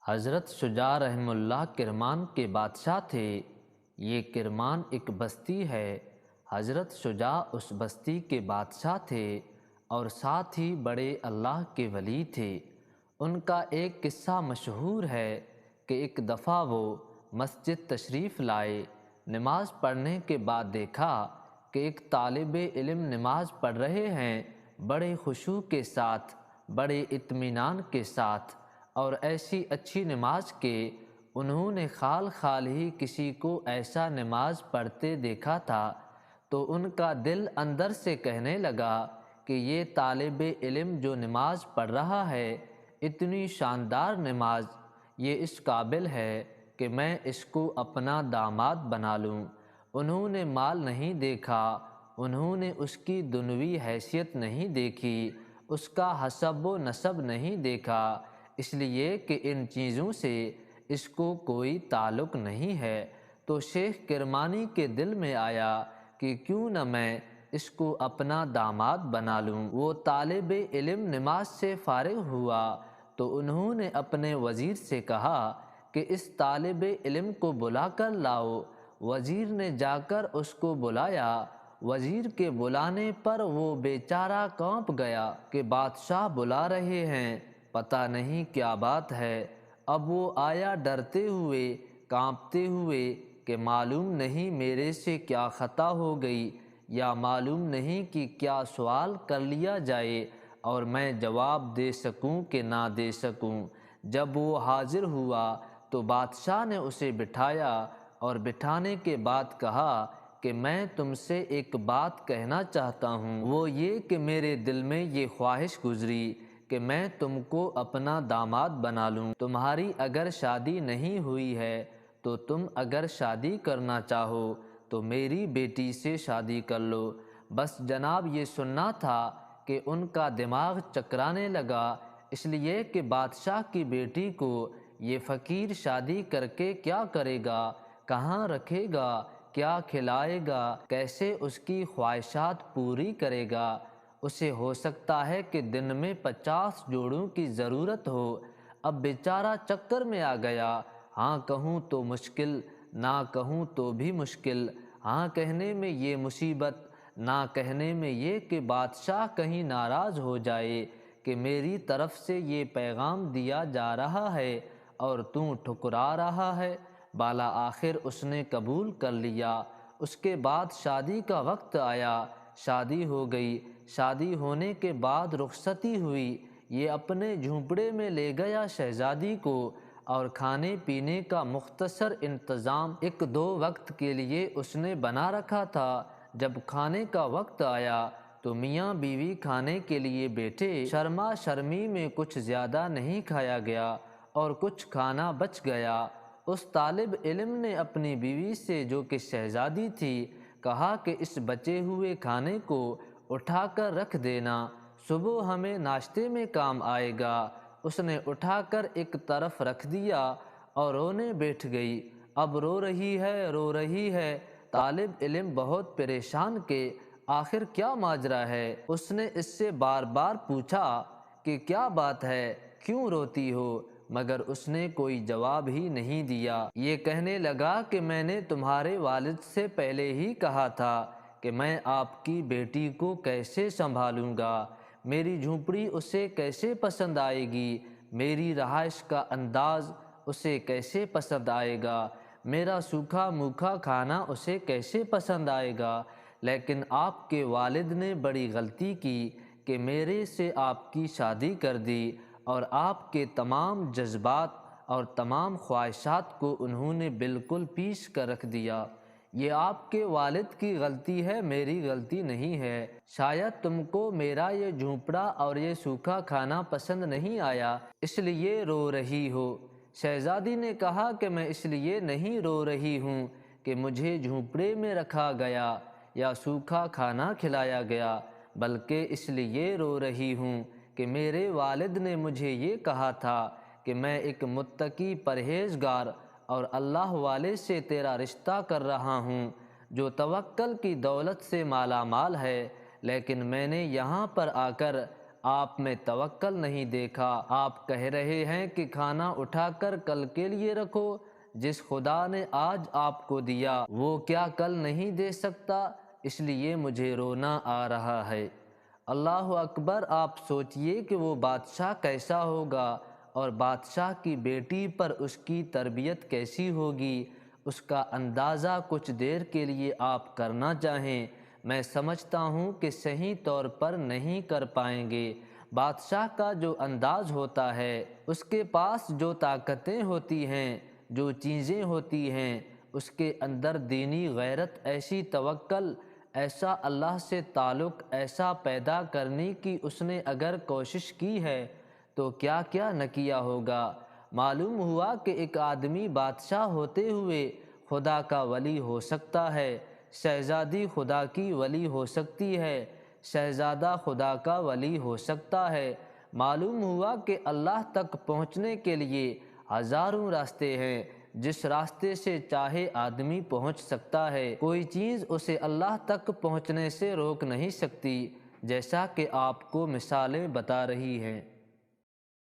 حضرت شجاع رحمہ اللہ کرمان کے بادشاہ تھے۔ یہ کرمان ایک بستی ہے۔ حضرت شجاع اس بستی کے بادشاہ تھے اور ساتھ ہی بڑے اللہ کے ولی تھے۔ ان کا ایک قصہ مشہور ہے کہ ایک دفعہ وہ مسجد تشریف لائے۔ نماز پڑھنے کے بعد دیکھا کہ ایک طالب علم نماز پڑھ رہے ہیں، بڑے خشوع کے ساتھ، بڑے اطمینان کے ساتھ، اور ایسی اچھی نماز کہ انہوں نے خال خال ہی کسی کو ایسا نماز پڑھتے دیکھا تھا، تو ان کا دل اندر سے کہنے لگا کہ یہ طالب علم جو نماز پڑھ رہا ہے، اتنی شاندار نماز، یہ اس قابل ہے کہ میں اس کو اپنا داماد بنا لوں۔ انہوں نے مال نہیں دیکھا، انہوں نے اس کی دنیوی حیثیت نہیں دیکھی، اس کا حسب و نسب نہیں دیکھا، اس لیے کہ ان چیزوں سے اس کو کوئی تعلق نہیں ہے۔ تو شیخ کرمانی کے دل میں آیا کہ کیوں نہ میں اس کو اپنا داماد بنا لوں۔ وہ طالب علم نماز سے فارغ ہوا تو انہوں نے اپنے وزیر سے کہا کہ اس طالب علم کو بلا کر لاؤ۔ وزیر نے جا کر اس کو بلایا۔ وزیر کے بلانے پر وہ بیچارہ کانپ گیا کہ بادشاہ بلا رہے ہیں، پتہ نہیں کیا بات ہے۔ اب وہ آیا ڈرتے ہوئے، کانپتے ہوئے کہ معلوم نہیں میرے سے کیا خطا ہو گئی، یا معلوم نہیں کہ کیا سوال کر لیا جائے اور میں جواب دے سکوں کہ نہ دے سکوں۔ جب وہ حاضر ہوا تو بادشاہ نے اسے بٹھایا اور بٹھانے کے بعد کہا کہ میں تم سے ایک بات کہنا چاہتا ہوں، وہ یہ کہ میرے دل میں یہ خواہش گزری کہ میں تم کو اپنا داماد بنا لوں۔ تمہاری اگر شادی نہیں ہوئی ہے تو تم اگر شادی کرنا چاہو تو میری بیٹی سے شادی کر لو۔ بس جناب یہ سننا تھا کہ ان کا دماغ چکرانے لگا، اس لیے کہ بادشاہ کی بیٹی کو یہ فقیر شادی کر کے کیا کرے گا، کہاں رکھے گا، کیا کھلائے گا، کیسے اس کی خواہشات پوری کرے گا۔ اسے ہو سکتا ہے کہ دن میں 50 جوڑوں کی ضرورت ہو۔ اب بیچارہ چکر میں آ گیا، ہاں کہوں تو مشکل، نہ کہوں تو بھی مشکل، ہاں کہنے میں یہ مصیبت، نہ کہنے میں یہ کہ بادشاہ کہیں ناراض ہو جائے کہ میری طرف سے یہ پیغام دیا جا رہا ہے اور تو ٹھکرا رہا ہے۔ بالا آخر اس نے قبول کر لیا۔ اس کے بعد شادی کا وقت آیا، شادی ہو گئی۔ شادی ہونے کے بعد رخصتی ہوئی۔ یہ اپنے جھونپڑے میں لے گیا شہزادی کو، اور کھانے پینے کا مختصر انتظام 1-2 وقت کے لیے اس نے بنا رکھا تھا۔ جب کھانے کا وقت آیا تو میاں بیوی کھانے کے لیے بیٹھے۔ شرما شرمی میں کچھ زیادہ نہیں کھایا گیا اور کچھ کھانا بچ گیا۔ اس طالب علم نے اپنی بیوی سے جو کہ شہزادی تھی کہا کہ اس بچے ہوئے کھانے کو اٹھا کر رکھ دینا، صبح ہمیں ناشتے میں کام آئے گا۔ اس نے اٹھا کر ایک طرف رکھ دیا اور رونے بیٹھ گئی۔ اب رو رہی ہے، رو رہی ہے۔ طالب علم بہت پریشان کہ آخر کیا ماجرا ہے۔ اس نے اس سے بار بار پوچھا کہ کیا بات ہے، کیوں روتی ہو، مگر اس نے کوئی جواب ہی نہیں دیا۔ یہ کہنے لگا کہ میں نے تمہارے والد سے پہلے ہی کہا تھا کہ میں آپ کی بیٹی کو کیسے سنبھالوں گا، میری جھونپڑی اسے کیسے پسند آئے گی، میری رہائش کا انداز اسے کیسے پسند آئے گا، میرا سوکھا موکھا کھانا اسے کیسے پسند آئے گا، لیکن آپ کے والد نے بڑی غلطی کی کہ میرے سے آپ کی شادی کر دی، اور آپ کے تمام جذبات اور تمام خواہشات کو انہوں نے بالکل پیچھے کر رکھ دیا۔ یہ آپ کے والد کی غلطی ہے، میری غلطی نہیں ہے۔ شاید تم کو میرا یہ جھونپڑا اور یہ سوکھا کھانا پسند نہیں آیا، اس لیے رو رہی ہو۔ شہزادی نے کہا کہ میں اس لیے نہیں رو رہی ہوں کہ مجھے جھونپڑے میں رکھا گیا یا سوکھا کھانا کھلایا گیا، بلکہ اس لیے رو رہی ہوں کہ میرے والد نے مجھے یہ کہا تھا کہ میں ایک متقی پرہیزگار اور اللہ والے سے تیرا رشتہ کر رہا ہوں جو توکل کی دولت سے مالا مال ہے، لیکن میں نے یہاں پر آ کر آپ میں توکل نہیں دیکھا۔ آپ کہہ رہے ہیں کہ کھانا اٹھا کر کل کے لیے رکھو، جس خدا نے آج آپ کو دیا وہ کیا کل نہیں دے سکتا؟ اس لیے مجھے رونا آ رہا ہے۔ اللہ اکبر! آپ سوچئے کہ وہ بادشاہ کیسا ہوگا، اور بادشاہ کی بیٹی پر اس کی تربیت کیسی ہوگی۔ اس کا اندازہ کچھ دیر کے لیے آپ کرنا چاہیں، میں سمجھتا ہوں کہ صحیح طور پر نہیں کر پائیں گے۔ بادشاہ کا جو انداز ہوتا ہے، اس کے پاس جو طاقتیں ہوتی ہیں، جو چیزیں ہوتی ہیں، اس کے اندر دینی غیرت، ایسی توکل، ایسا اللہ سے تعلق ایسا پیدا کرنے کی اس نے اگر کوشش کی ہے تو کیا کیا نہ کیا ہوگا۔ معلوم ہوا کہ ایک آدمی بادشاہ ہوتے ہوئے خدا کا ولی ہو سکتا ہے، شہزادی خدا کی ولی ہو سکتی ہے، شہزادہ خدا کا ولی ہو سکتا ہے۔ معلوم ہوا کہ اللہ تک پہنچنے کے لیے ہزاروں راستے ہیں، جس راستے سے چاہے آدمی پہنچ سکتا ہے، کوئی چیز اسے اللہ تک پہنچنے سے روک نہیں سکتی، جیسا کہ آپ کو مثالیں بتا رہی ہیں۔